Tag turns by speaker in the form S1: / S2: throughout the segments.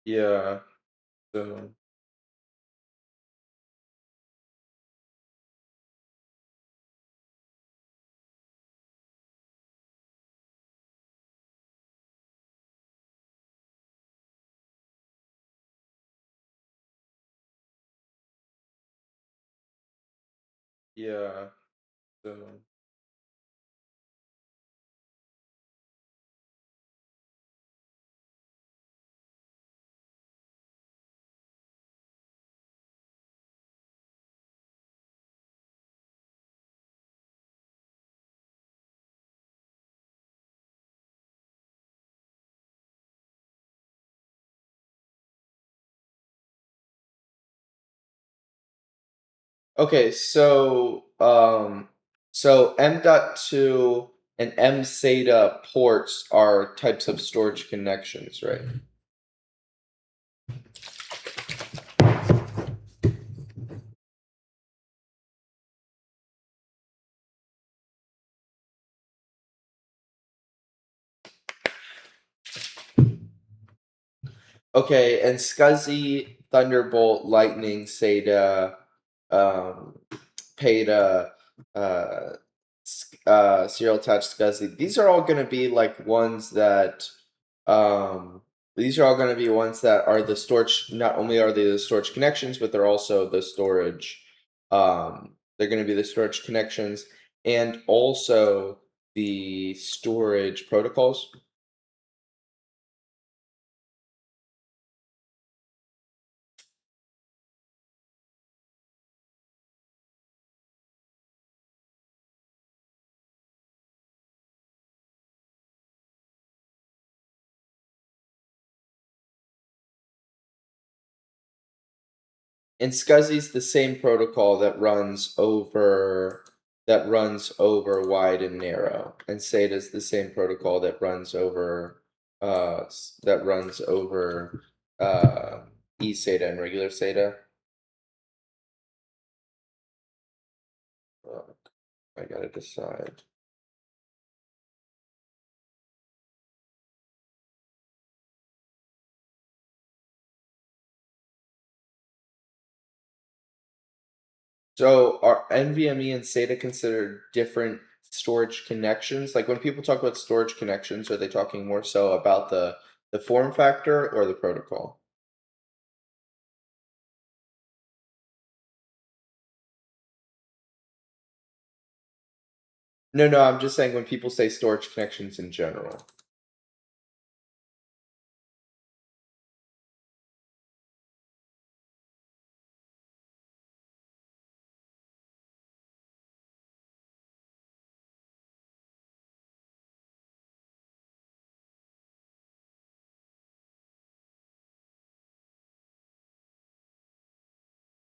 S1: Yeah. So yeah. So okay, so M.2 and M SATA ports are types of storage connections, right? Okay, and SCSI, Thunderbolt, Lightning, SATA, um, PATA, serial attached SCSI. These are all going to be like ones that, um, these are all going to be ones that are the storage. Not only are they the storage connections, but they're also the storage. They're going to be the storage connections and also the storage protocols. And SCSI is the same protocol that runs over wide and narrow, and SATA is the same protocol that runs over uh eSATA and regular SATA. Uh, I gotta decide. So are NVMe and SATA considered different storage connections? Like when people talk about storage connections, are they talking more so about the form factor or the protocol? No, no, I'm just saying when people say storage connections in general.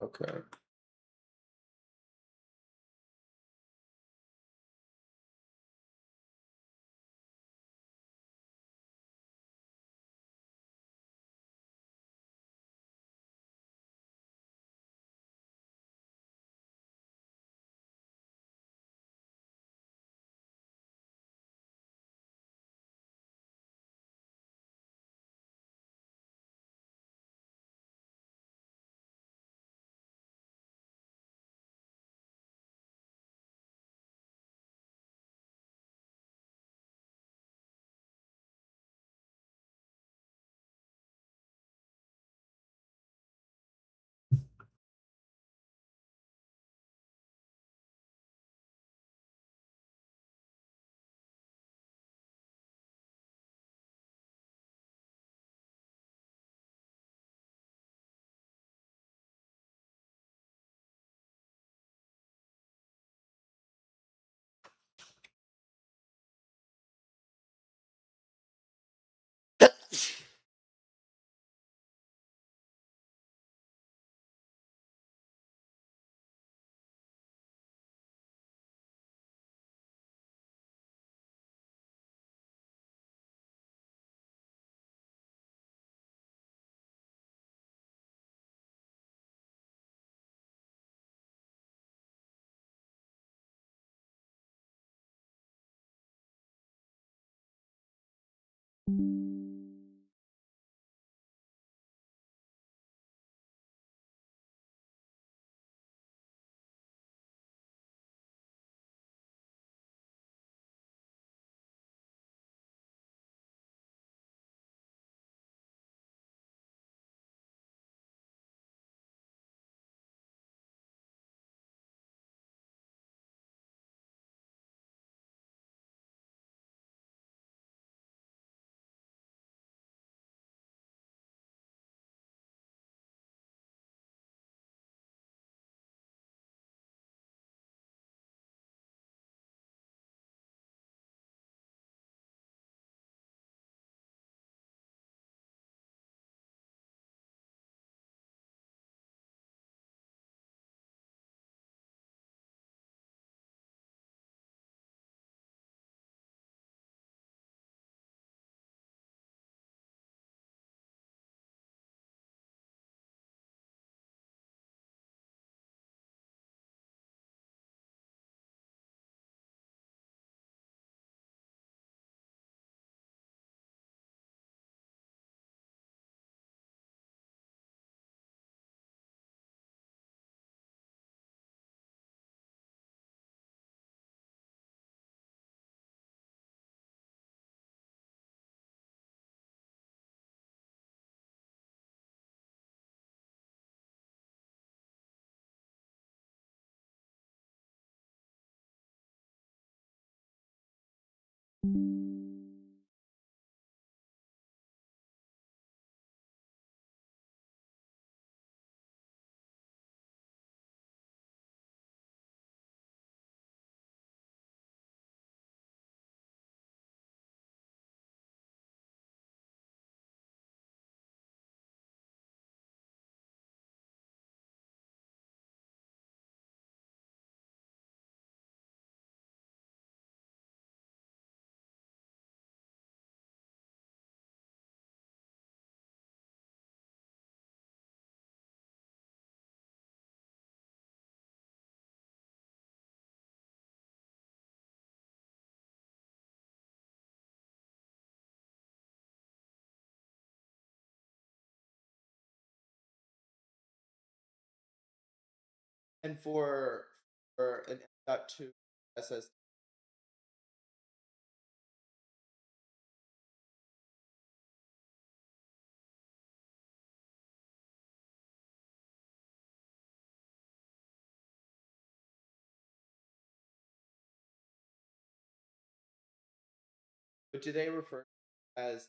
S1: Okay. And for an M.2 SSD, but do they refer as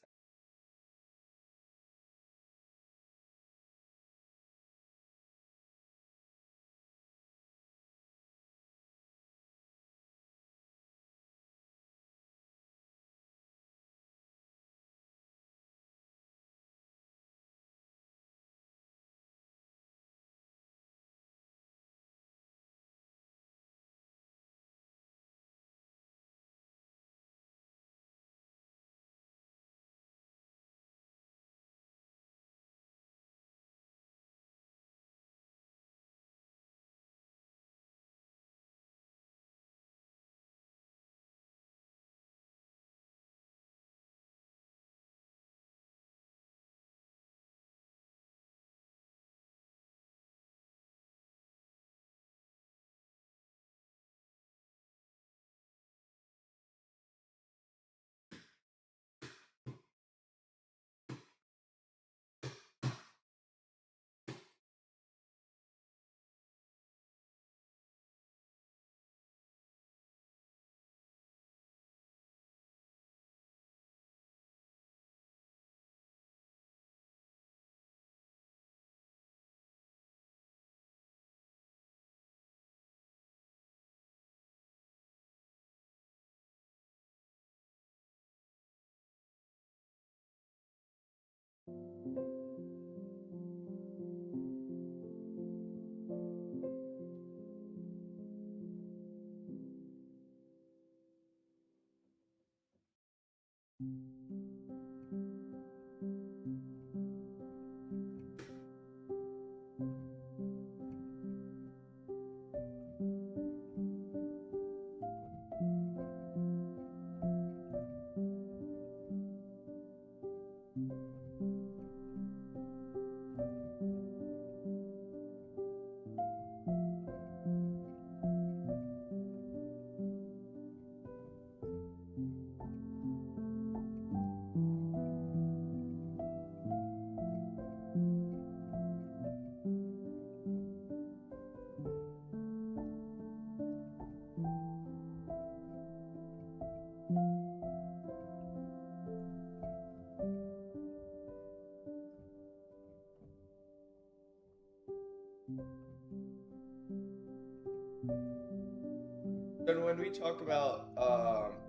S1: So when we talk about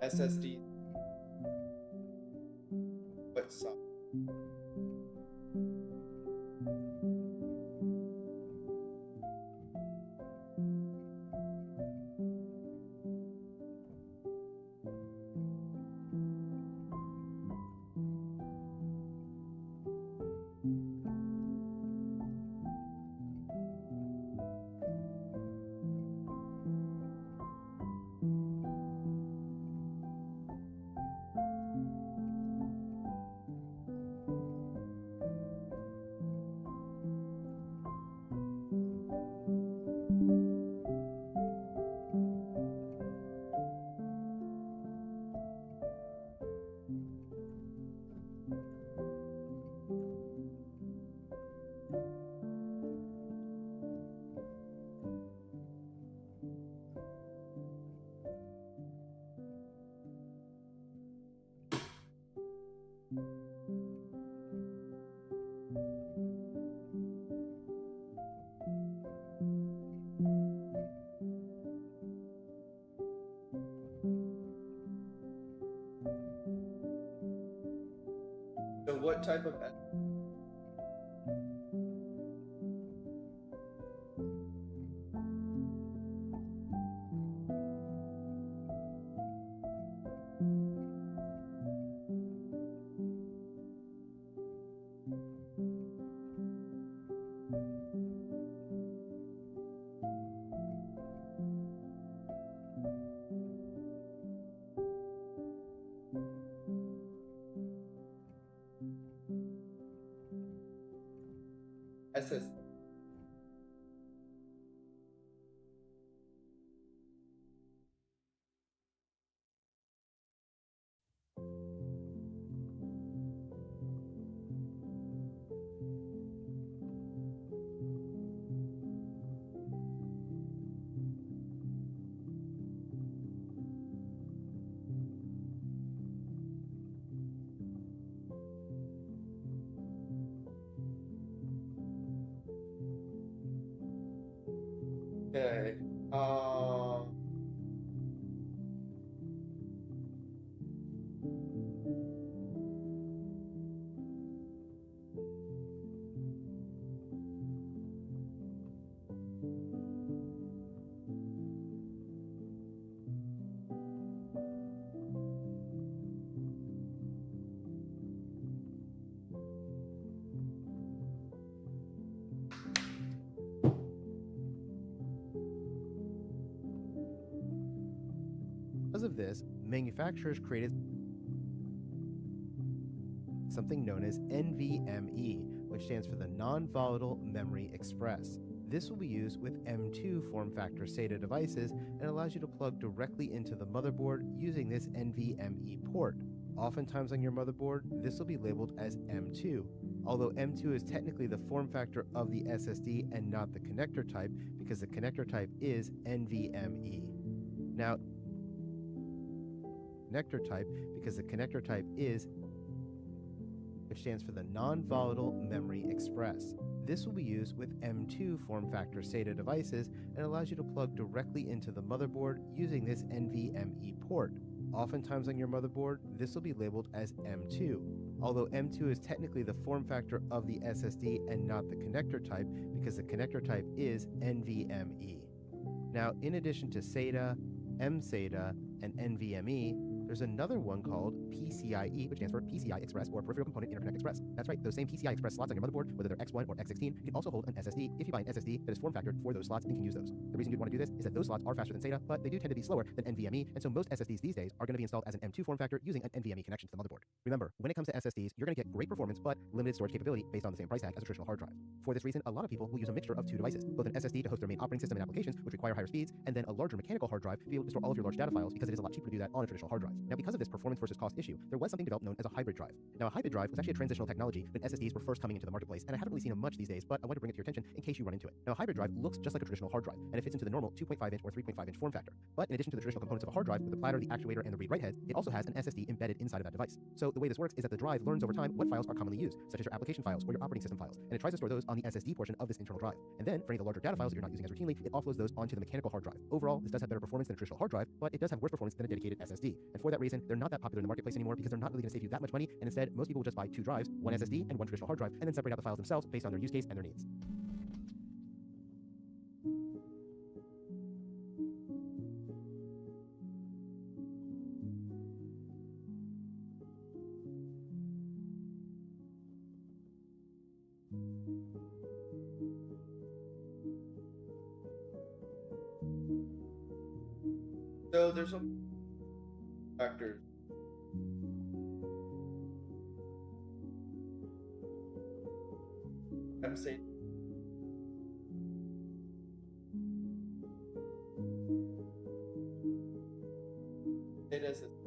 S1: SSD, what size? So what type of SS? Okay.
S2: Because of this, manufacturers created something known as NVMe, which stands for the Non-Volatile Memory Express. This will be used with M2 form factor SATA devices and allows you to plug directly into the motherboard using this NVMe port. Oftentimes on your motherboard, this will be labeled as M2. Although M2 is technically the form factor of the SSD and not the connector type, because the connector type is NVMe. Now, connector type, because the connector type is, which stands for the Non-Volatile Memory Express. This will be used with M2 form factor SATA devices and allows you to plug directly into the motherboard using this NVMe port. Oftentimes on your motherboard, this will be labeled as M2. Although M2 is technically the form factor of the SSD and not the connector type, because the connector type is NVMe. Now, in addition to SATA, mSATA, and NVMe, there's another one called PCIe, which stands for PCI Express or Peripheral Component Interconnect Express. That's right, those same PCI Express slots on your motherboard, whether they're X1 or X16, can also hold an SSD if you buy an SSD that is form factored for those slots and can use those. The reason you'd want to do this is that those slots are faster than SATA, but they do tend to be slower than NVMe, and so most SSDs these days are going to be installed as an M2 form factor using an NVMe connection to the motherboard. Remember, when it comes to SSDs, you're going to get great performance but limited storage capability based on the same price tag as a traditional hard drive. For this reason, a lot of people will use a mixture of two devices, both an SSD to host their main operating system and applications, which require higher speeds, and then a larger mechanical hard drive to be able to store all of your large data files because it is a lot cheaper to do that on a traditional hard drive. Now, because of this performance versus cost issue, there was something developed known as a hybrid drive. Now, a hybrid drive was actually a transitional technology when SSDs were first coming into the marketplace, and I haven't really seen them much these days, but I wanted to bring it to your attention in case you run into it. Now, a hybrid drive looks just like a traditional hard drive, and it fits into the normal 2.5-inch or 3.5-inch form factor. But in addition to the traditional components of a hard drive with the platter, the actuator, and the read-write heads, it also has an SSD embedded inside of that device. So the way this works is that the drive learns over time what files are commonly used, such as your application files or your operating system files, and it tries to store those on the SSD portion of this internal drive. And then, for any of the larger data files that you're not using as routinely, it offloads those onto the mechanical hard drive. Overall, this does have better performance than a traditional hard drive, but it does have worse performance than a dedicated SSD. And for that reason, they're not that popular in the marketplace anymore because they're not really going to save you that much money, and instead, most people will just buy two drives, one SSD and one traditional hard drive, and then separate out the files themselves based on their use case and their needs.
S1: So there's some factors. I'm saying it as a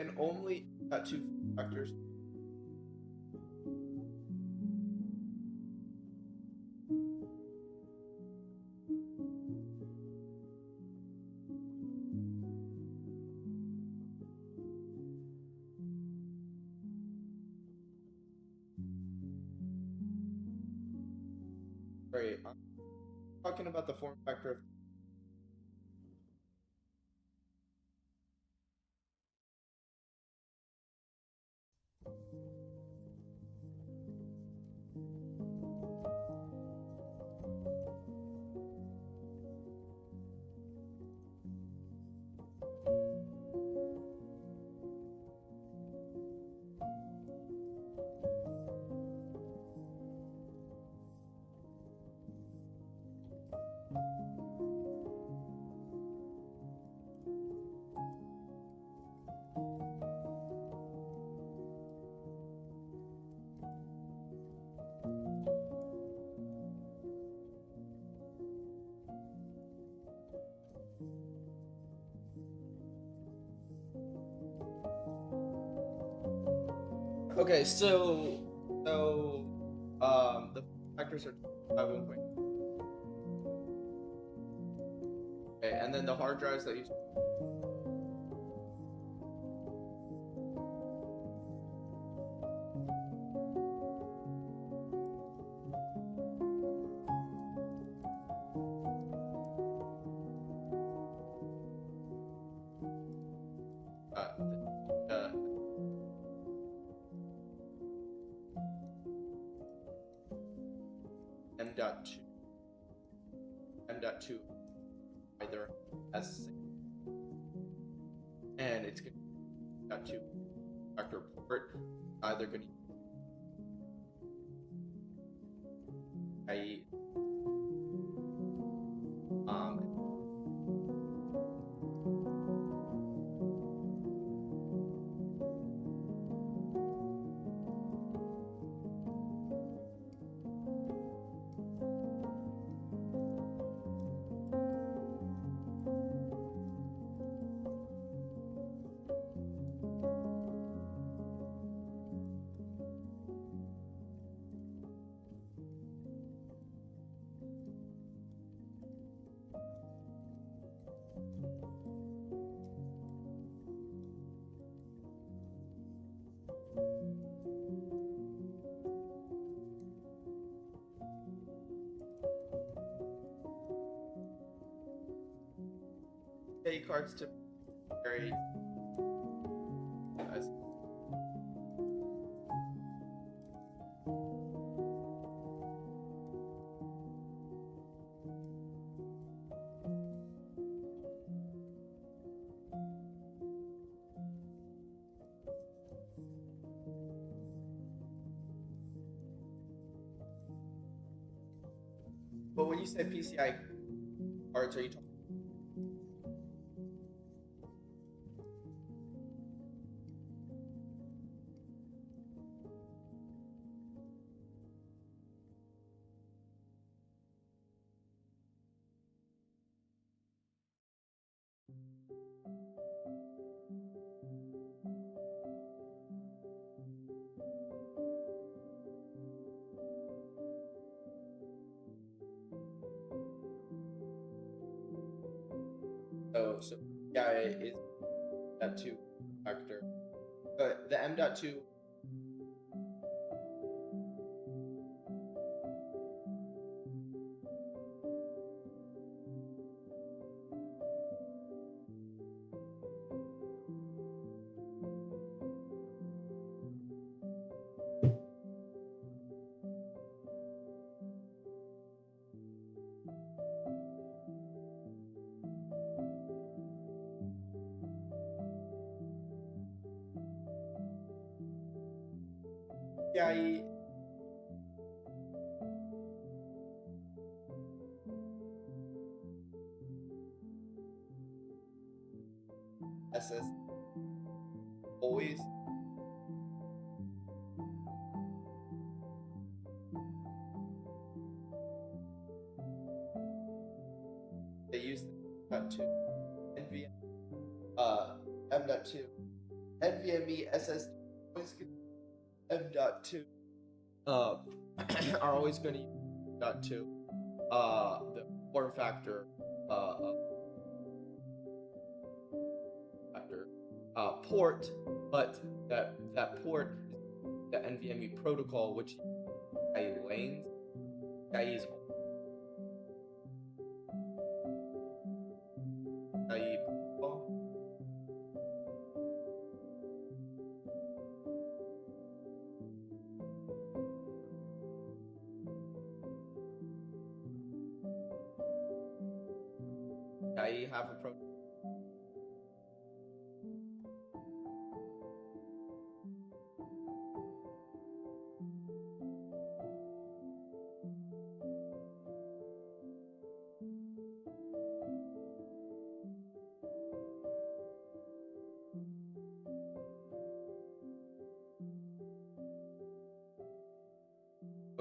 S1: and only got two factors. Right. I'm talking about the form factor of okay, the factors are 1.0. Okay, and then the hard drives that you uh, M.2 M.2 either as and it's going to factor port either going to I PCIe cards to very as but when you say PCI cards, are you talking? So PCI is that two factor. But the M.2 PCIe SS always they use the M.2 NVMe M.2 NVMe SSD always M.2 uh are always going to use M.2 the form factor uh factor port, but that port is the NVMe protocol, which I lanes I use I protocol. I have a protocol.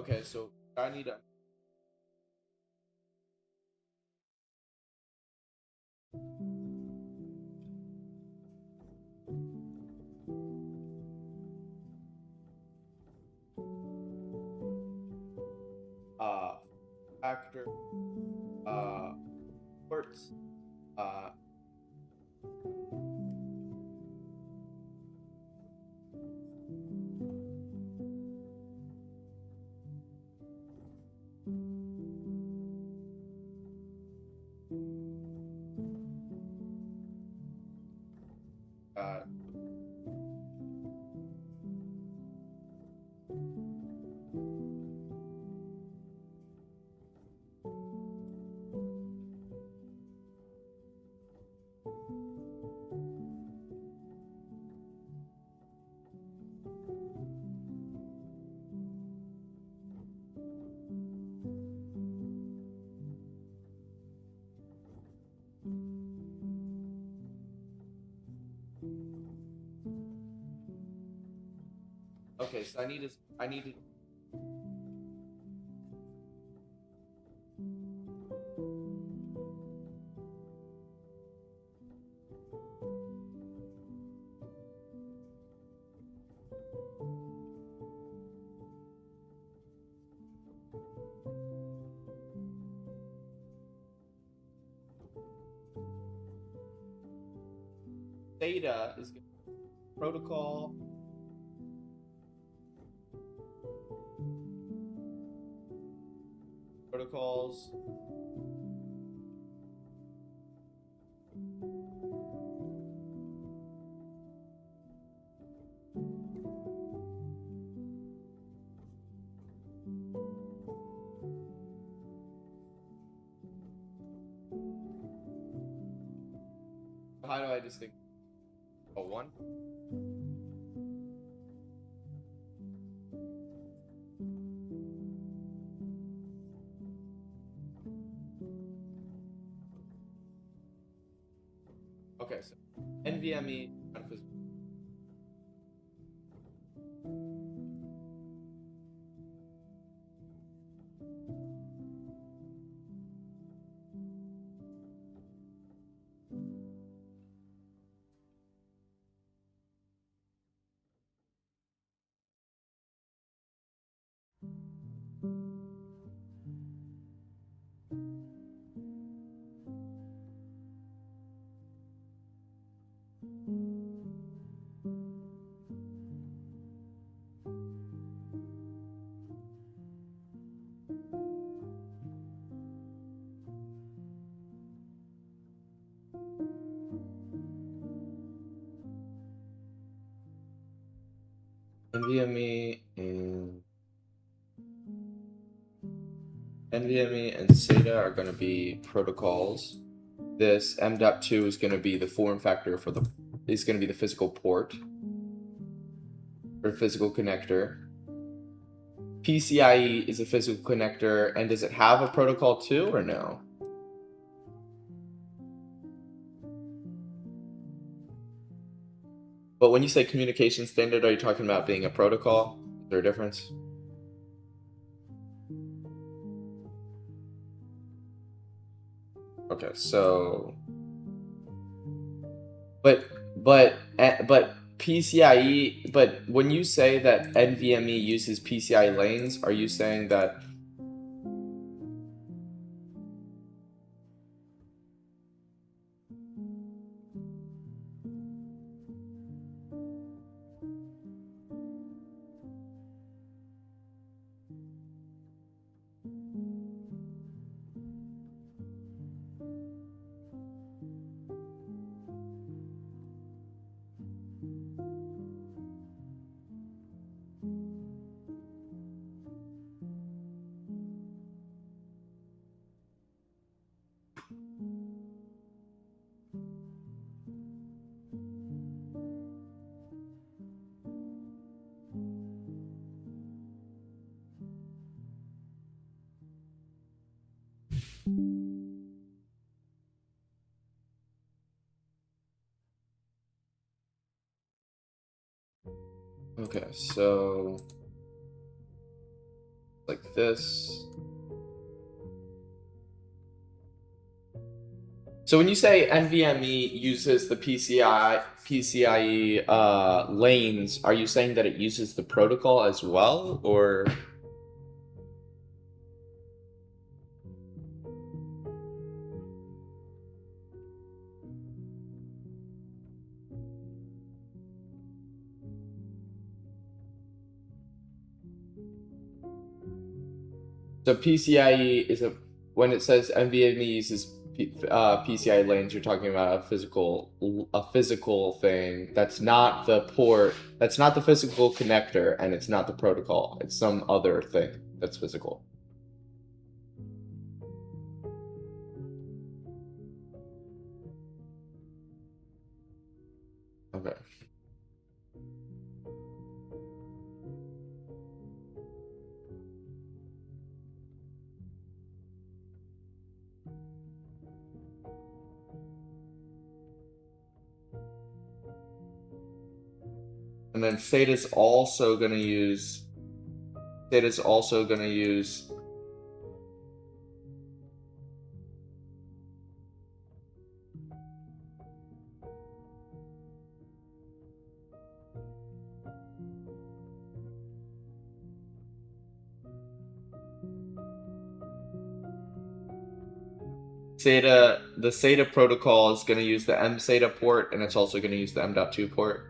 S1: Okay, so I need a uh factor ports uh uh okay, so I needed data is gonna be protocol protocols how do I distinguish? Oh, one. Okay, so NVMe. NVMe and SATA are going to be protocols. This M.2 is going to be the form factor for the is going to be the physical port or physical connector. PCIe is a physical connector, and does it have a protocol too or no? But when you say communication standard, are you talking about being a protocol? Is there a difference? Okay, so but PCIe, but when you say that NVMe uses PCIe lanes, are you saying that okay, so like this. So when you say NVMe uses the PCIe lanes, are you saying that it uses the protocol as well, or? So PCIe is when it says NVMe uses PCIe lanes, you're talking about a physical thing. That's not the port. That's not the physical connector, and it's not the protocol. It's some other thing that's physical. Okay. And then SATA's also gonna use. SATA's also gonna use. The SATA protocol is going to use the M-SATA port, and it's also going to use the M.2 port.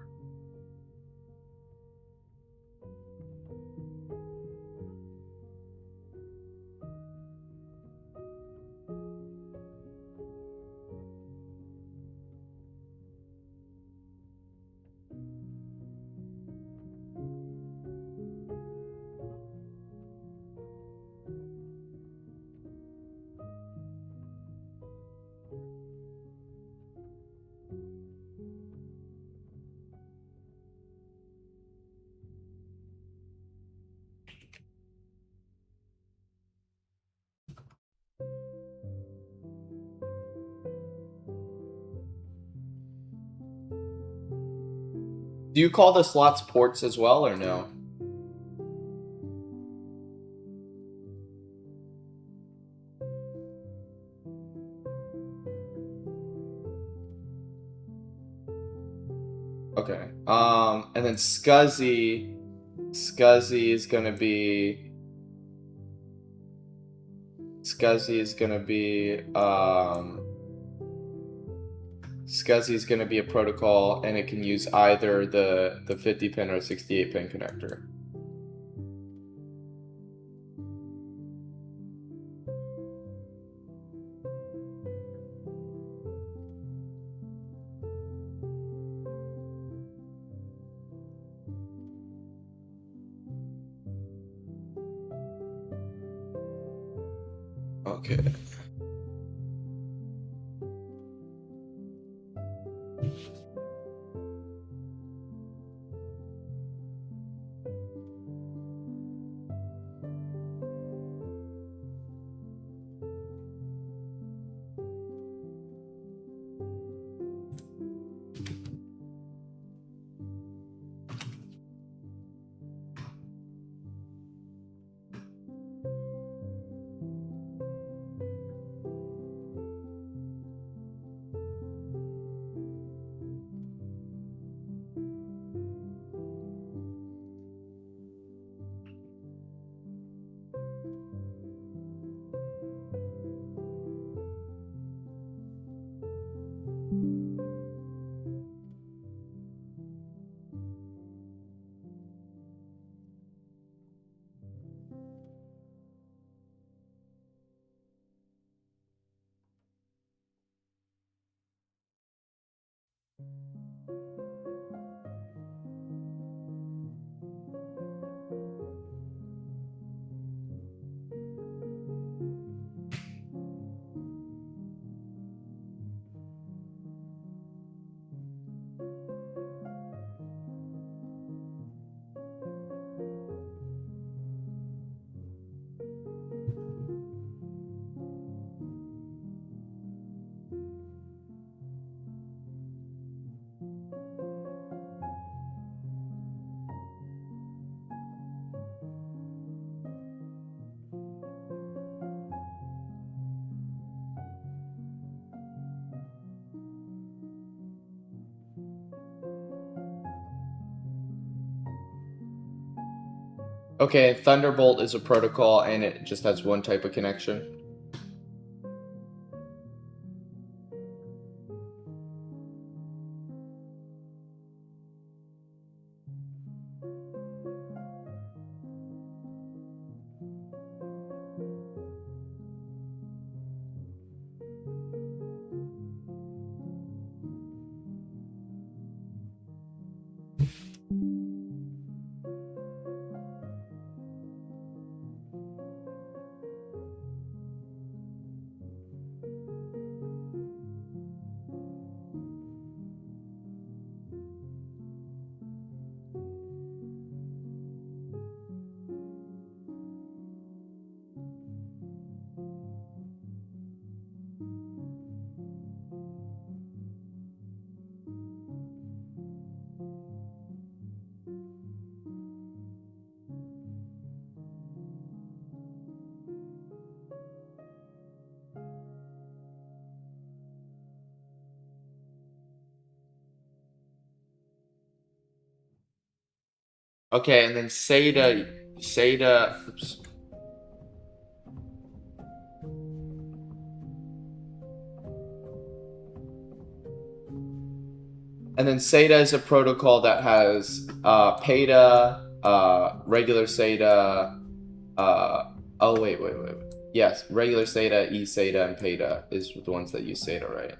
S1: Do you call the slots ports as well, or no? Okay. And then Scuzzy is gonna be Scuzzy is gonna be SCSI is gonna be a protocol, and it can use either the 50 pin or 68 pin connector. Okay. Okay, Thunderbolt is a protocol, and it just has one type of connection. Okay, and then oops. And then SATA is a protocol that has PETA, regular SATA, oh wait. Yes, regular SATA, eSATA, and PETA is the ones that use SATA, right?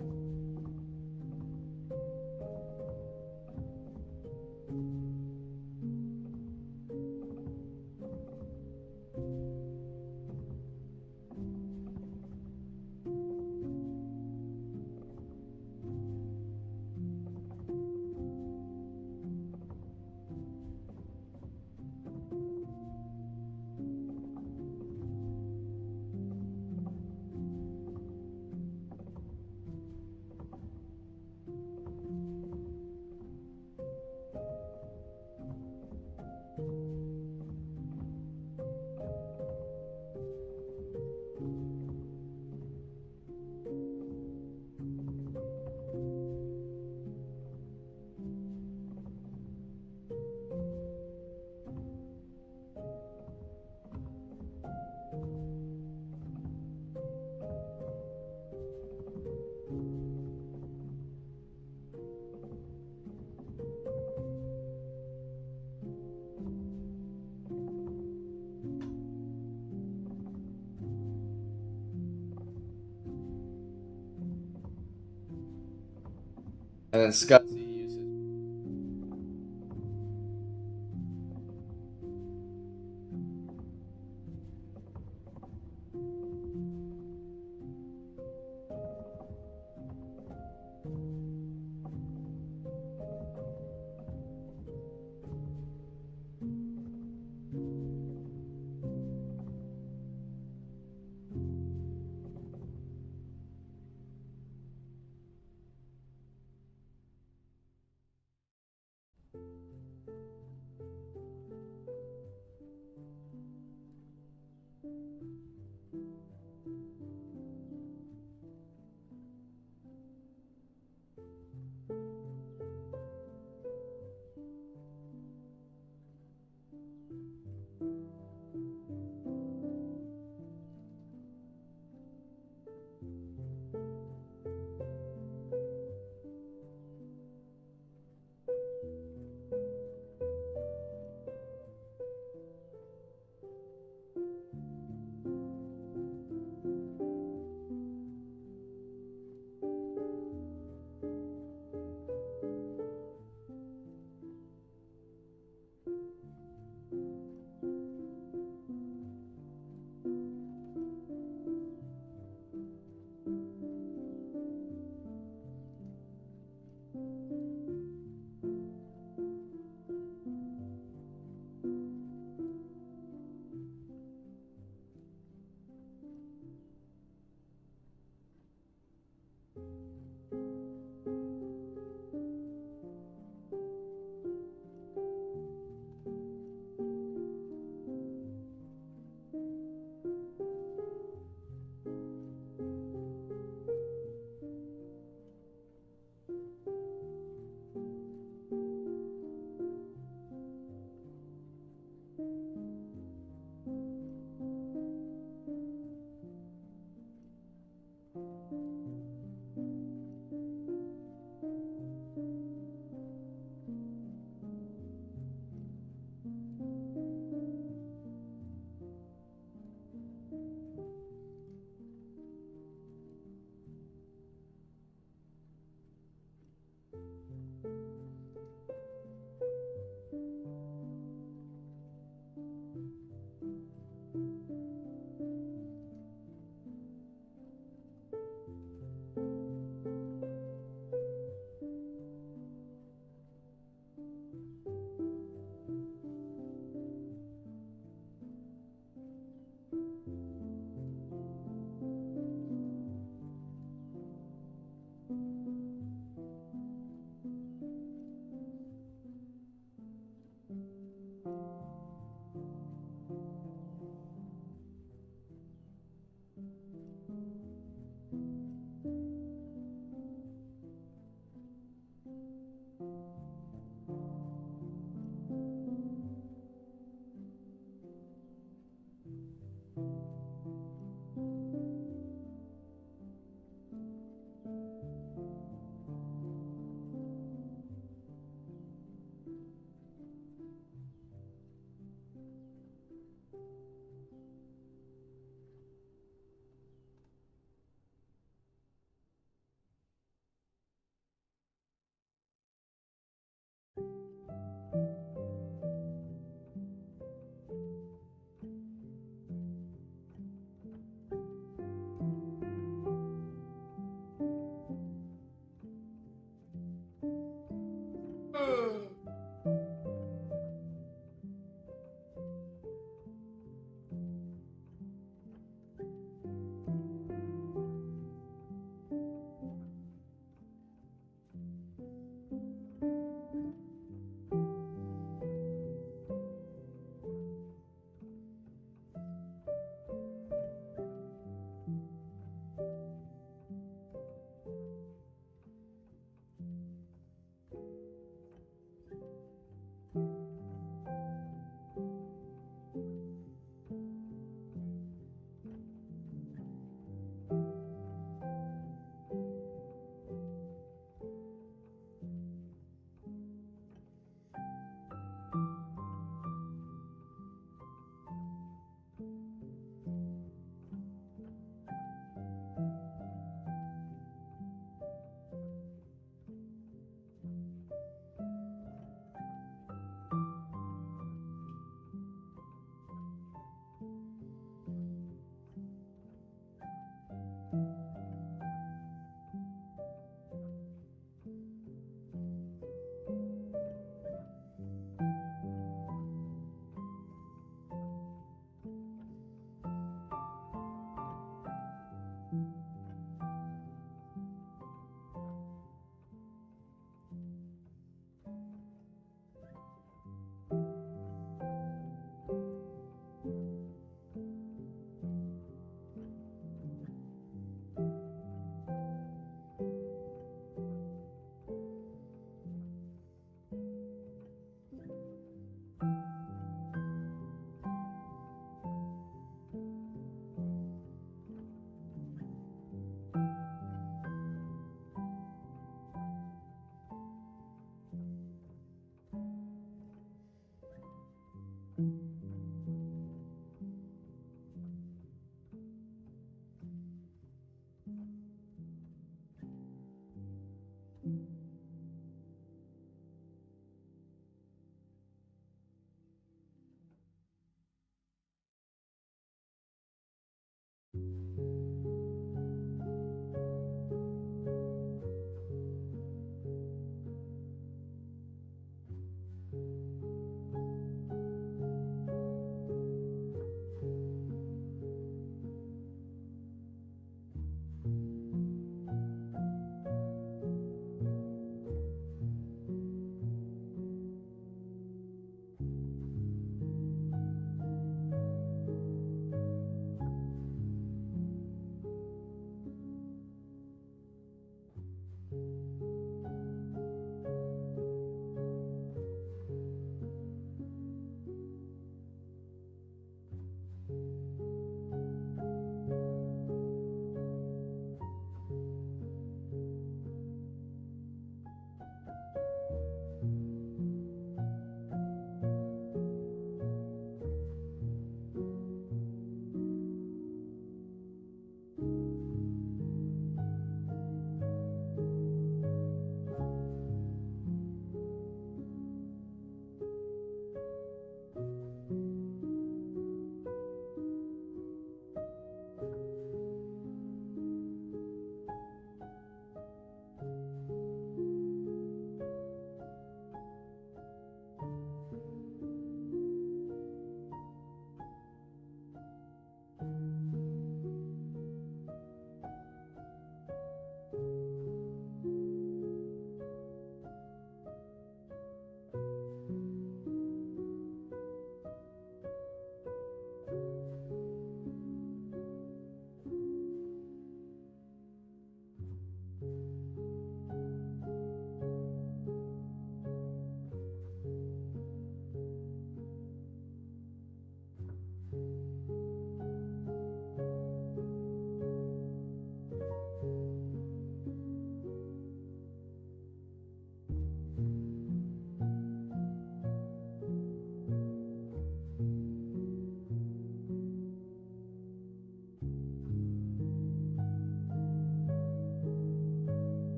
S1: And then SCSI uses.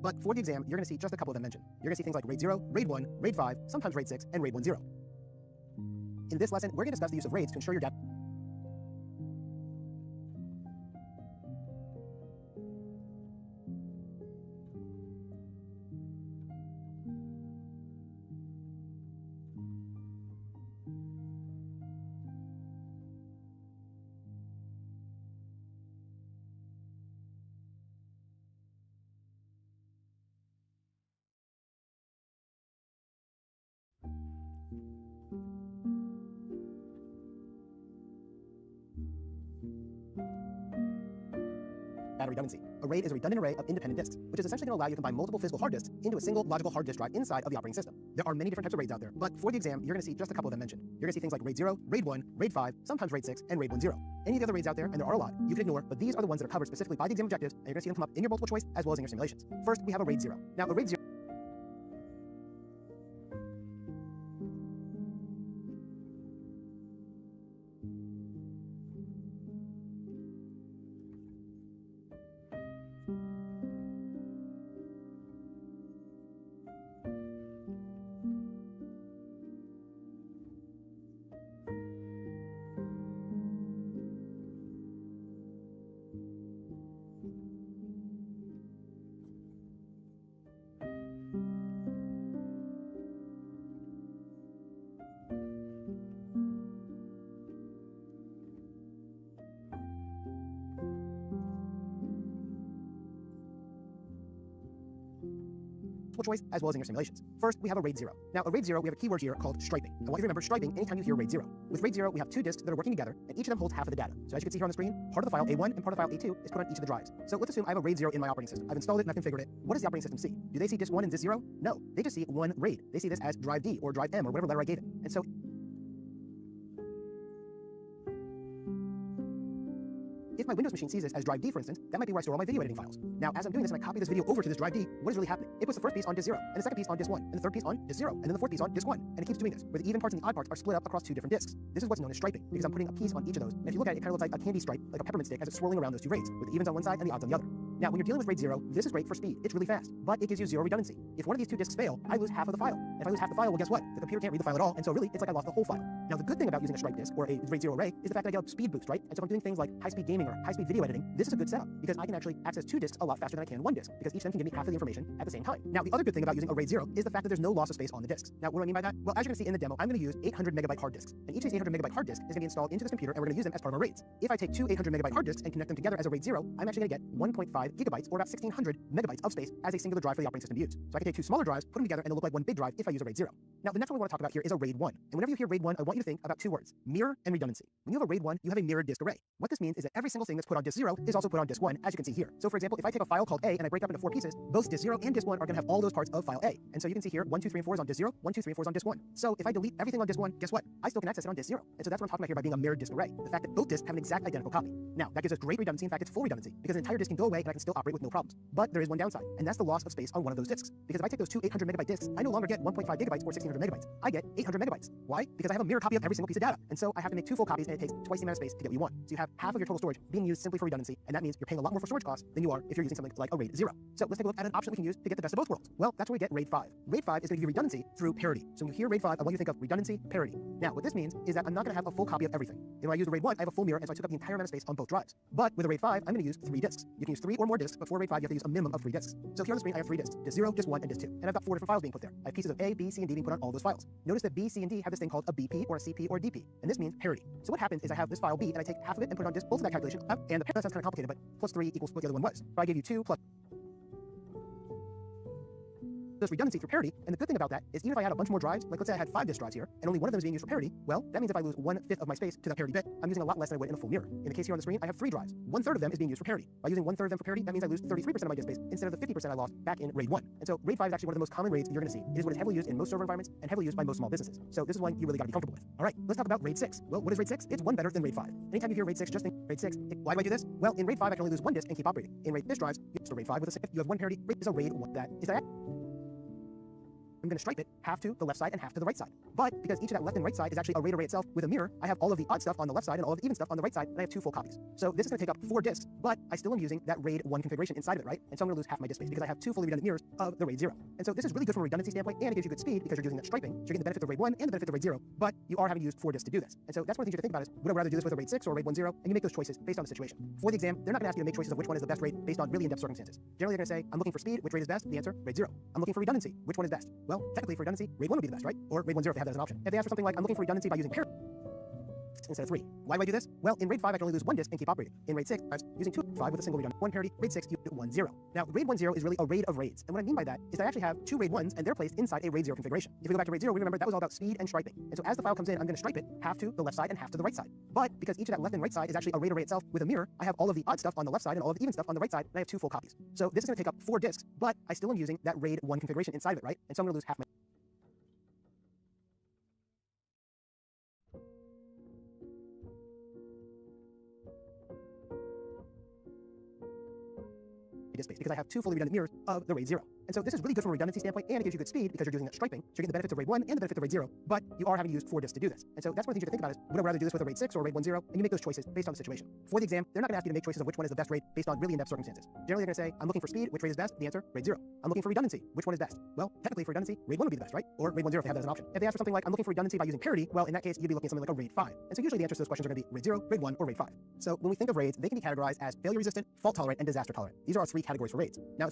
S2: But for the exam, you're going to see just a couple of them mentioned. You're going to see things like RAID 0, RAID 1, RAID 5, sometimes RAID 6, and RAID 10. In this lesson, we're going to discuss the use of RAIDs to ensure your data. Data redundancy. A RAID is a redundant array of independent disks, which is essentially going to allow you to combine multiple physical hard disks into a single logical hard disk drive inside of the operating system. There are many different types of RAIDs out there, but for the exam, you're going to see just a couple of them mentioned. You're going to see things like RAID 0, RAID 1, RAID 5, sometimes RAID 6, and RAID 10. Any of the other RAIDs out there, and there are a lot, you can ignore, but these are the ones that are covered specifically by the exam objectives, and you're going to see them come up in your multiple choice as well as in your simulations. First, we have a RAID 0. Now, a RAID 0 choice as well as in your simulations. First, we have a RAID 0. Now, a RAID 0, we have a keyword here called striping. I want you to remember striping anytime you hear RAID 0. With RAID 0, we have two disks that are working together, and each of them holds half of the data. So as you can see here on the screen, part of the file A1 and part of the file A2 is put on each of the drives. So let's assume I have a RAID 0 in my operating system. I've installed it and I've configured it. What does the operating system see? Do they see disk 1 and disk 0? No, they just see one RAID. They see this as drive D or drive M or whatever letter I gave it. And so if my Windows machine sees this as drive D, for instance, that might be where I store all my video editing files. Now, as I'm doing this and I copy this video over to this drive D, what is really happening? It puts the first piece on disk 0, and the second piece on disk 1, and the third piece on disk 0, and then the fourth piece on disk 1, and it keeps doing this, where the even parts and the odd parts are split up across two different disks. This is what's known as striping, because I'm putting a piece on each of those, and if you look at it, it kind of looks like a candy stripe, like a peppermint stick, as it's swirling around those two RAIDs, with the evens on one side and the odds on the other. Now, when you're dealing with RAID 0, this is great for speed. It's really fast, but it gives you zero redundancy. If one of these two disks fail, I lose half of the file. And if I lose half the file, well, guess what? The computer can't read the file at all, and so really, it's like I lost the whole file. Now, the good thing about using a stripe disk or a RAID 0 array is the fact that I get a speed boost, right? And so if I'm doing things like high-speed gaming or high-speed video editing, this is a good setup, because I can actually access two disks a lot faster than I can one disk, because each of them can give me half of the information at the same time. Now, the other good thing about using a RAID 0 is the fact that there's no loss of space on the disks. Now, what do I mean by that? Well, as you're going to see in the demo, I'm going to use 800 megabyte hard disks, and each of these 800 megabyte hard disks is going to be installed into this computer, and we're going to use them as part of our RAIDs. If I take two 800 megabyte hard disks and connect them together as a RAID 0, I'm actually going to get 1.5 gigabytes, or about 1600 megabytes of space as a singular drive for the operating system to use. So I can take two smaller drives, put them together, and they'll look like one big drive if I use a RAID 0. Now, the next one we want to talk about here is a RAID 1. And whenever you hear RAID 1, I want you to think about two words: mirror and redundancy. When you have a RAID 1, you have a mirrored disk array. What this means is that every single thing that's put on disk 0 is also put on disk 1, as you can see here. So for example, if I take a file called A and I break it up into 4 pieces, both disk 0 and disk 1 are going to have all those parts of file A. And so you can see here, 1, 2, 3, and 4 is on disk 0, 1, 2, 3, and 4 is on disk 1. So if I delete everything on disk 1, guess what? I still can access it on disk 0. And so that's what I'm talking about here by being a mirrored disk array. The fact that both disks have an exact identical copy. Now, that gives us great redundancy. In fact, it's full redundancy, because an entire disk can go away and I can still operate with no problems. But there is one downside, and that's the loss of space on one of those disks. Because if I take those two 800 megabyte disks, I no longer get 1.5 gigabytes or 1600 megabytes. I get 800 megabytes. Why? Because I have a mirror copy of every single piece of data. And so I have to make two full copies, and it takes twice the amount of space to get what you want. So you have half of your total storage being used simply for redundancy, and that means you're paying a lot more for storage costs than you are if you're using something like a RAID 0. So let's take a look at an option we can use to get the best of both worlds. Well, that's where we get RAID 5. RAID 5 is going to give you redundancy through parity. So when you hear RAID 5, I want you to think of redundancy, parity. Now, what this means is that I'm not going to have a full copy of everything. And when I use a RAID 1, I have a full mirror, and so I took up the entire amount of space on both drives. But with a RAID 5, I'm going to use 3 disks. You can use 3 or more disks, but for RAID 5, you have to use a minimum of 3 disks. So here on the screen, I have 3 disks: disk 0, disk 1, and disk 2. And I've got 4 different files being put there. I have pieces of A, B, C, and D being put on all those files. Notice that B, C, and D have this thing called a BP or a CP or a DP. And this means parity. So what happens is I have this file B, and I take half of it and put it on disk. Both of that calculation up, and the parity sounds kind of complicated, but plus 3 equals what the other one was. So I gave you 2 plus There's redundancy for parity, and the good thing about that is even if I add a bunch more drives, like let's say I had 5 disk drives here, and only one of them is being used for parity, well, that means if I lose 1/5 of my space to that parity bit, I'm using a lot less than I would in a full mirror. In the case here on the screen, I have 3 drives. 1/3 of them is being used for parity. By using 1/3 of them for parity, that means I lose 33% of my disk space instead of the 50% I lost back in RAID 1. And so RAID 5 is actually one of the most common RAIDs you're going to see. It is what is heavily used in most server environments and heavily used by most small businesses. So this is one you really got to be comfortable with. All right, let's talk about RAID 6. Well, what is RAID 6? It's one better than RAID 5. Anytime you hear RAID 6, just think RAID 6. Why do I do this? Well, in RAID 5, I can only lose 1 disk and keep operating. In RAID disk drives, you store RAID 5 with a if you have 1 parity, RAID is a RAID 1 that is that. I'm going to stripe it half to the left side and half to the right side. But because each of that left and right side is actually a RAID array itself with a mirror, I have all of the odd stuff on the left side and all of the even stuff on the right side, and I have 2 full copies. So this is going to take up 4 disks, but I still am using that RAID 1 configuration inside of it, right? And so I'm going to lose half my disk space because I have 2 fully redundant mirrors of the RAID 0. And so this is really good from a redundancy standpoint, and it gives you good speed because you're using that striping. So you're getting the benefits of RAID 1 and the benefits of RAID 0, but you are having to use 4 disks to do this. And so that's one of the things you have to think about is, would I rather do this with a RAID 6 or a RAID 1.0? And you make those choices based on the situation. For the exam, they're not going to ask you to make choices of which one is the best RAID based on really in-depth circumstances. Generally, they're going to say, I'm looking for speed, which RAID is best? The answer, RAID 0. I'm looking for redundancy, which one is best? Well, technically for redundancy, RAID 1 would be the best, right? Or RAID 1.0 if they have that as an option. If they ask for something like, I'm looking for redundancy by using parity instead of 3. Why do I do this? Well, in RAID 5, I can only lose 1 disk and keep operating. In RAID 6, I was using 2 5 with a single redundant 1 parity. RAID 6, you do 1.0. Now, RAID 1.0 is really a RAID of RAIDs. And what I mean by that is that I actually have 2 RAID 1s, and they're placed inside a RAID 0 configuration. If we go back to RAID 0, we remember that was all about speed and striping. And so as the file comes in, I'm going to stripe it half to the left side and half to the right side. But because each of that left and right side is actually a RAID array itself with a mirror, I have all of the odd stuff on the left side and all of the even stuff on the right side, and I have 2 full copies. So this is going to take up 4 disks, but I still am using that RAID 1 configuration inside of it, right? And so I'm going to lose half my disk space because I have 2 fully redundant mirrors of the RAID 0. And so this is really good from a redundancy standpoint, and it gives you good speed because you're using that striping. So you're getting the benefits of RAID 1 and the benefits of RAID 0, but you are having to use 4 disks to do this. And so that's one of the things you have to think about is, would I rather do this with a RAID 6 or a RAID 1.0? And you make those choices based on the situation. For the exam, they're not going to ask you to make choices of which one is the best RAID based on really in-depth circumstances. Generally, they're going to say, I'm looking for speed, which RAID is best? The answer, RAID 0. I'm looking for redundancy, which one is best? Well, technically for redundancy, RAID 1 would be the best, right? Or RAID 1.0 if they have that as an option. If they ask for something like, I'm looking for redundancy by using parity, well, in that case, you'd be looking at something like a RAID 5. And so usually the answers to those questions are going to be RAID 0, RAID 1, or RAID 5. So when we think of RAIDs, they can be categorized as failure resistant, fault tolerant, and disaster tolerant. These are our 3 categories for RAIDs. Now,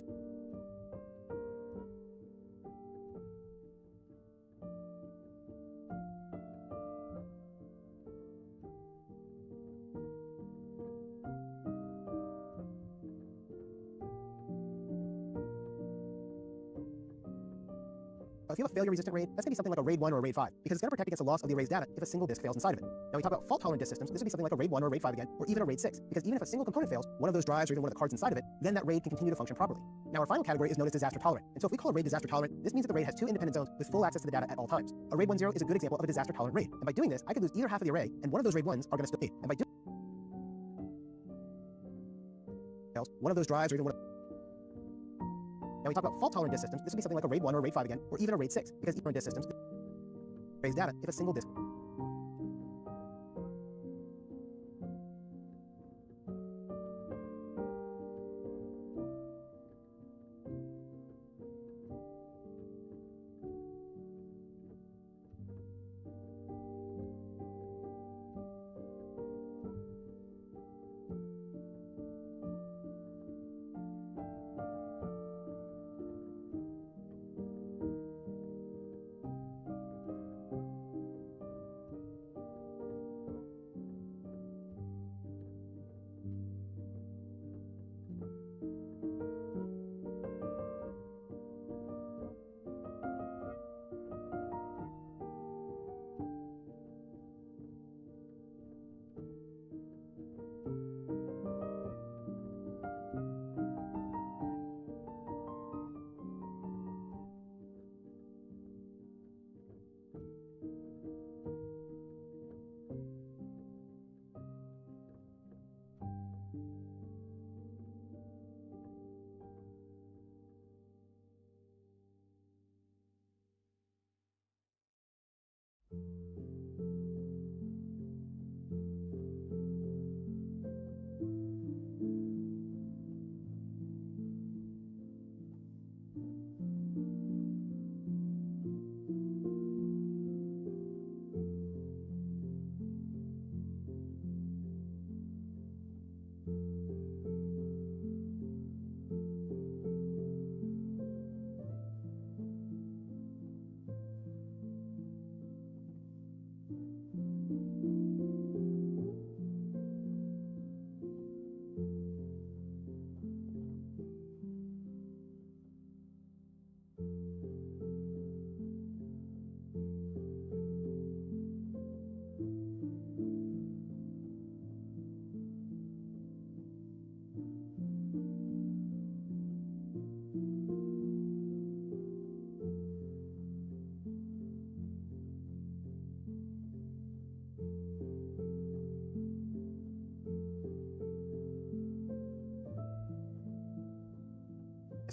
S2: if you have a failure-resistant RAID, that's going to be something like a RAID 1 or a RAID 5, because it's going to protect against the loss of the array's data if a single disk fails inside of it. Now, we talk about fault-tolerant disk systems. This would be something like a RAID 1 or a RAID 5 again, or even a RAID 6, because even if a single component fails, one of those drives or even one of the cards inside of it, then that RAID can continue to function properly. Now, our final category is known as disaster-tolerant. And so if we call a RAID disaster-tolerant, this means that the RAID has 2 independent zones with full access to the data at all times. A RAID 1.0 is a good example of a disaster-tolerant RAID. And by doing this, I could lose either half of the array, and one of those RAID 1s are going to still be. And by doing one of those drives or even one of Now we talk about fault-tolerant disk systems. This would be something like a RAID 1 or a RAID 5 again, or even a RAID 6, because even disk systems raise data if a single disk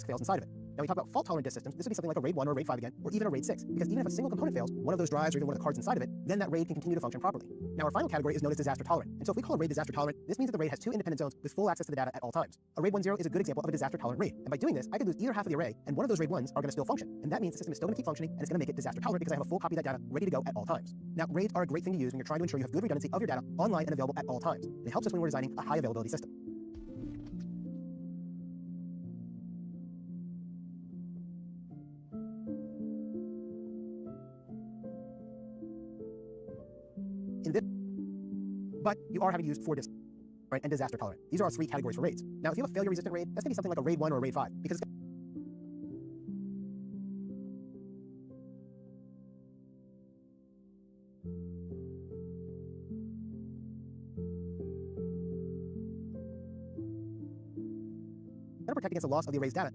S2: disk fails inside of it. Now, we talk about fault-tolerant disk systems. This would be something like a RAID 1 or a RAID 5 again, or even a RAID 6, because even if a single component fails, one of those drives or even one of the cards inside of it, then that RAID can continue to function properly. Now, our final category is known as disaster-tolerant. And so if we call a RAID disaster-tolerant, this means that the RAID has two independent zones with full access to the data at all times. A RAID 10 is a good example of a disaster-tolerant RAID. And by doing this, I could lose either half of the array, and one of those RAID 1s are going to still function. And that means the system is still going to keep functioning, and it's going to make it disaster-tolerant because I have a full copy of that data ready to go at all times. Now, RAIDs are a great thing to use when you're trying to ensure you have good redundancy of your data online and available at all times. And it helps us when we're designing a high-availability system. But you are having to use for disk and disaster tolerant. These are our three categories for RAIDs. Now, if you have a failure resistant RAID, that's going to be something like a RAID 1 or a RAID 5, because it's going to protect against the loss of the array's data.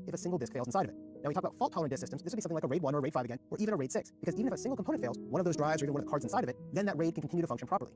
S2: If a single disk fails inside of it. Now, we talk about fault-tolerant disk systems. This would be something like a RAID 1 or a RAID 5 again, or even a RAID 6, because even if a single component fails, one of those drives or even one of the cards inside of it, then that RAID can continue to function properly.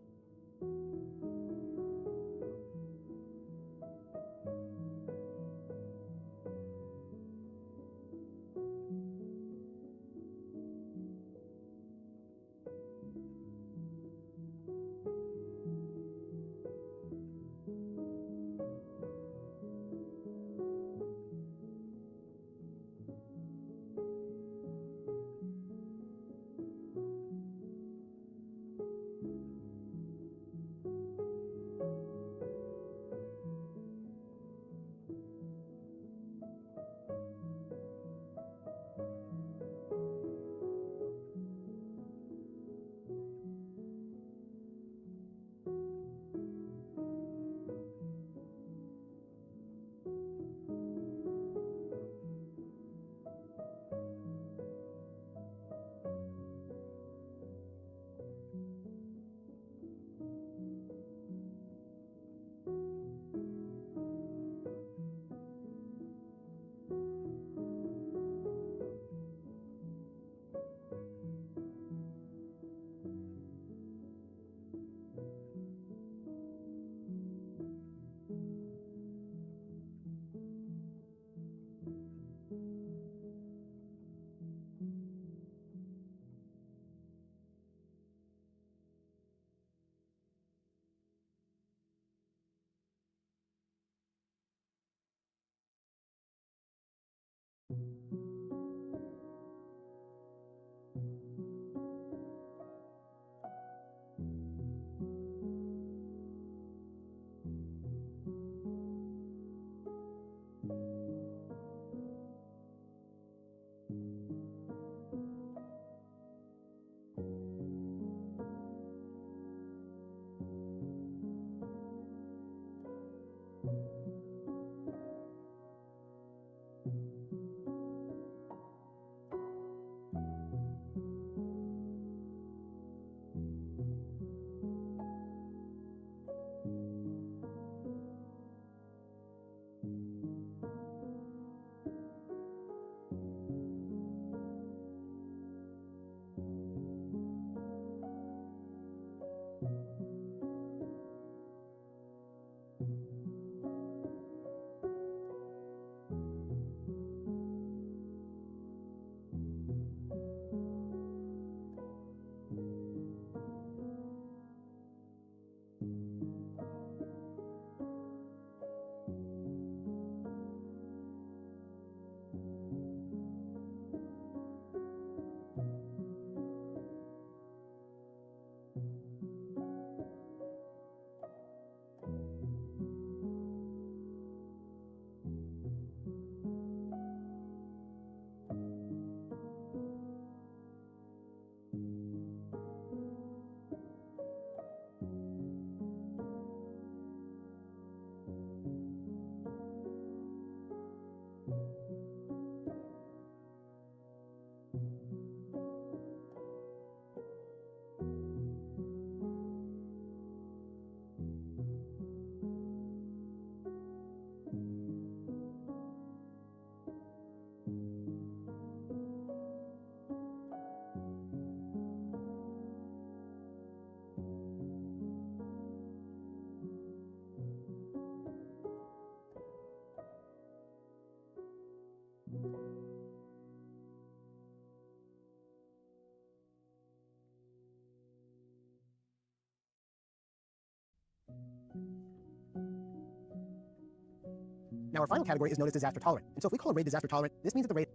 S2: Now, our final category is known as disaster tolerant. And so if we call a RAID disaster tolerant, this means that the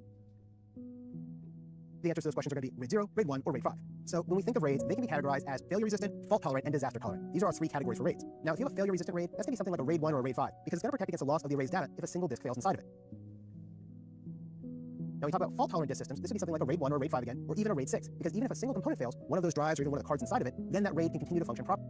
S2: answers to those questions are going to be RAID 0, RAID 1, or RAID 5. So when we think of RAIDs, they can be categorized as failure resistant, fault tolerant, and disaster tolerant. These are our three categories for RAIDs. Now, if you have a failure resistant RAID, that's going to be something like a RAID 1 or a RAID 5, because it's going to protect against the loss of the array's data if a single disk fails inside of it. Now, we talk about fault tolerant disk systems. This would be something like a RAID 1 or a RAID 5 again, or even a RAID 6, because even if a single component fails, one of those drives or even one of the cards inside of it, then that RAID can continue to function properly.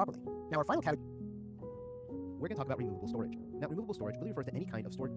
S2: properly. Now, our final category, we're going to talk about removable storage. Now, removable storage really refers to any kind of storage.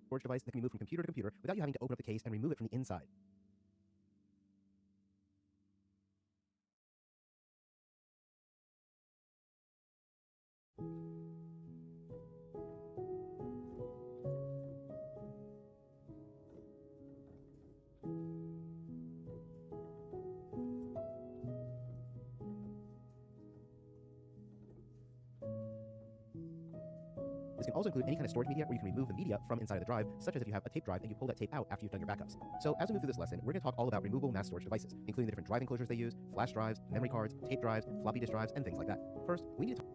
S2: Storage device that can be moved from computer to computer without you having to open up the case and remove it from the inside. This can also include any kind of storage media where you can remove the media from inside of the drive, such as if you have a tape drive and you pull that tape out after you've done your backups. So as we move through this lesson, we're going to talk all about removable mass storage devices, including the different drive enclosures they use, flash drives, memory cards, tape drives, floppy disk drives, and things like that. First, we need to talk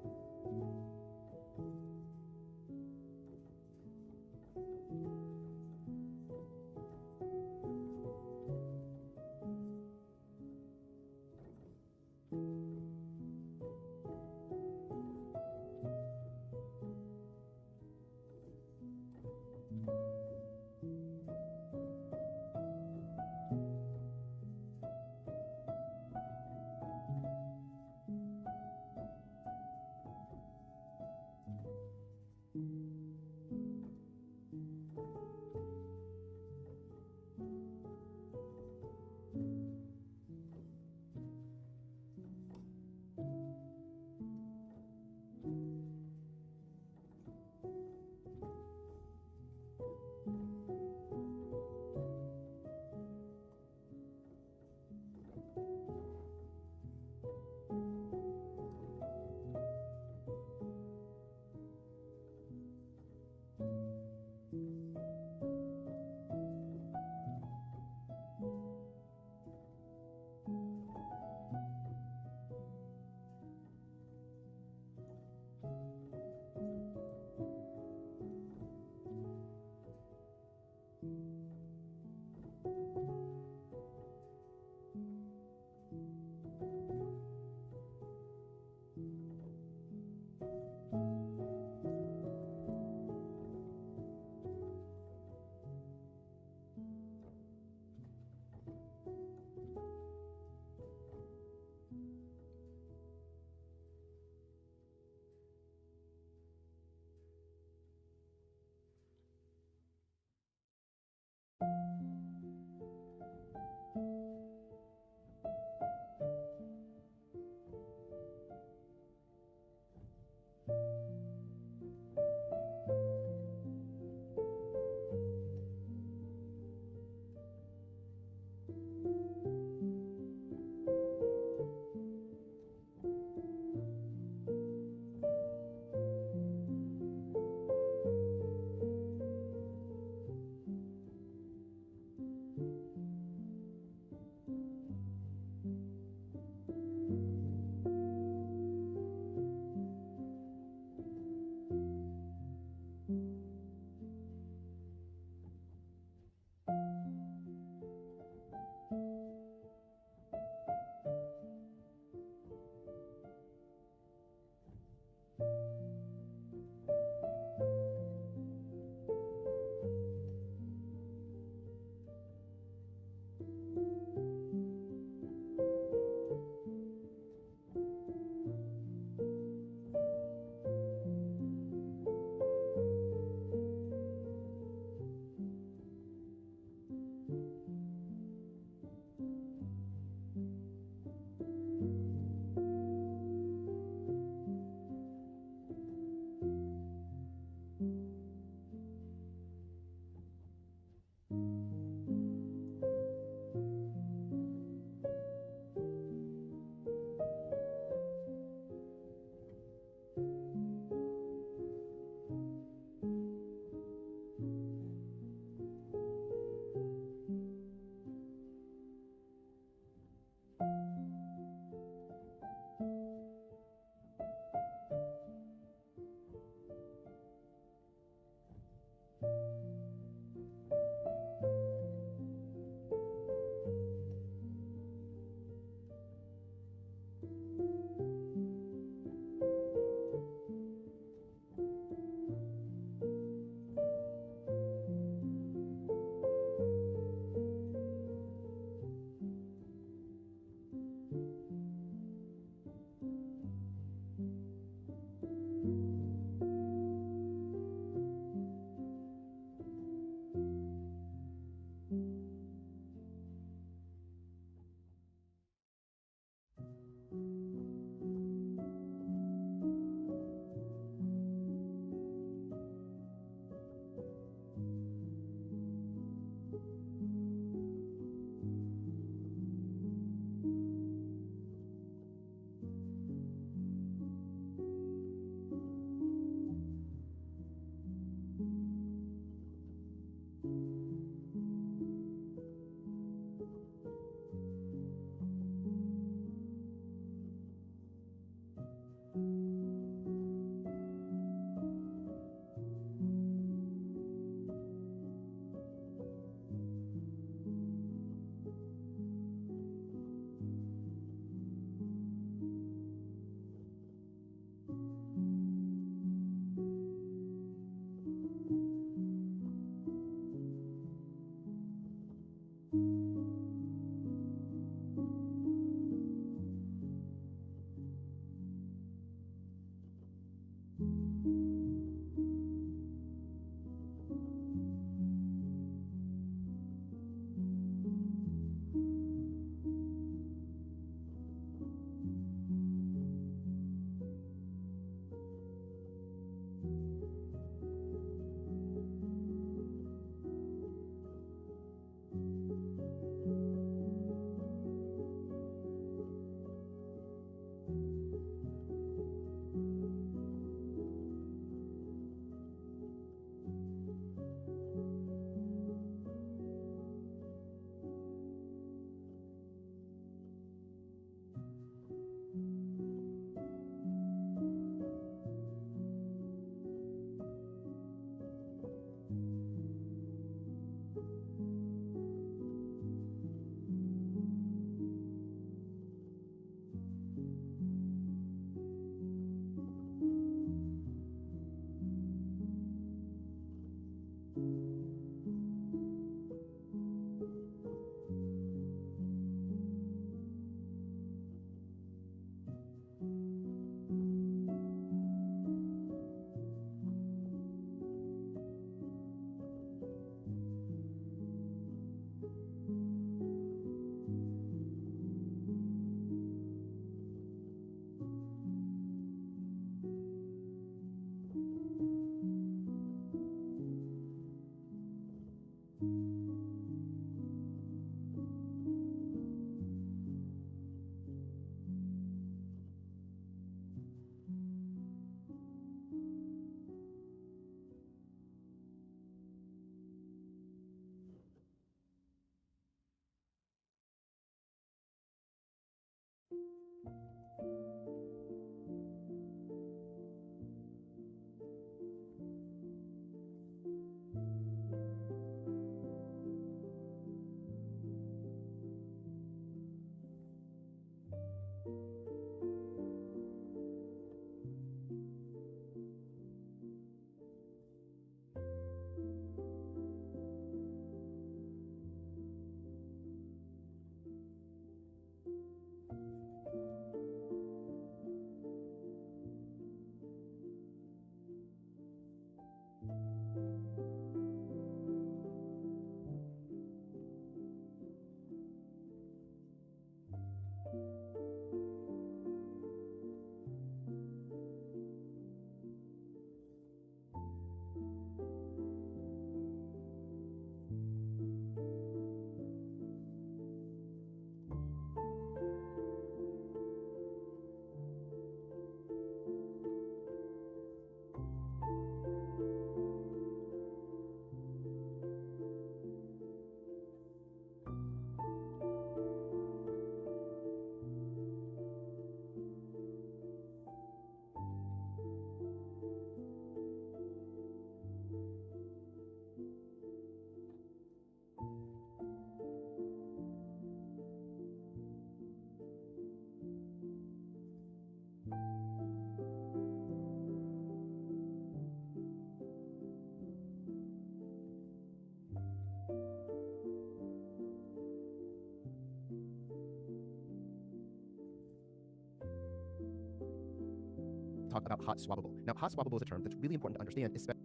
S2: Talk about hot swappable. Now, hot swappable is a term that's really important to understand,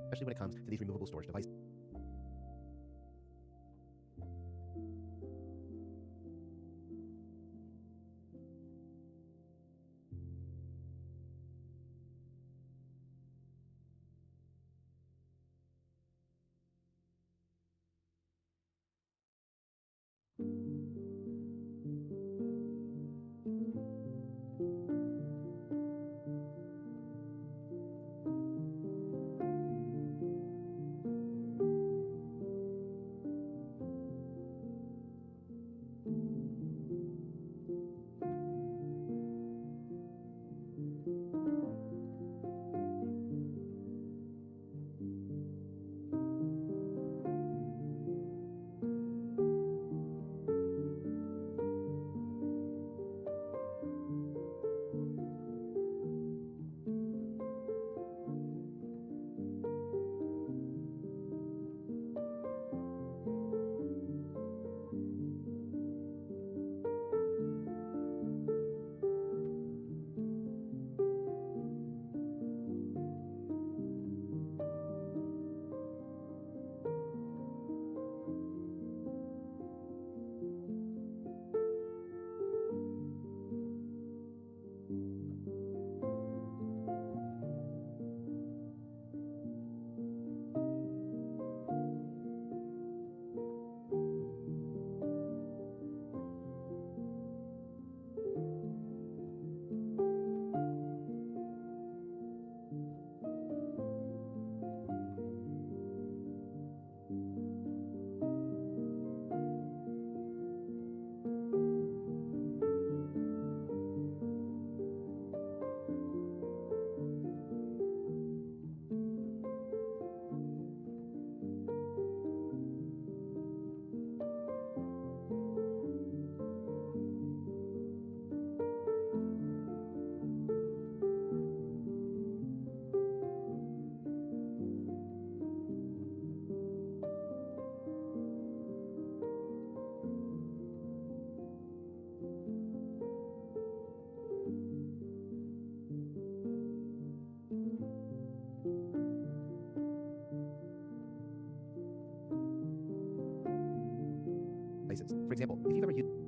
S2: especially when it comes to these removable storage devices. For example, if you've ever used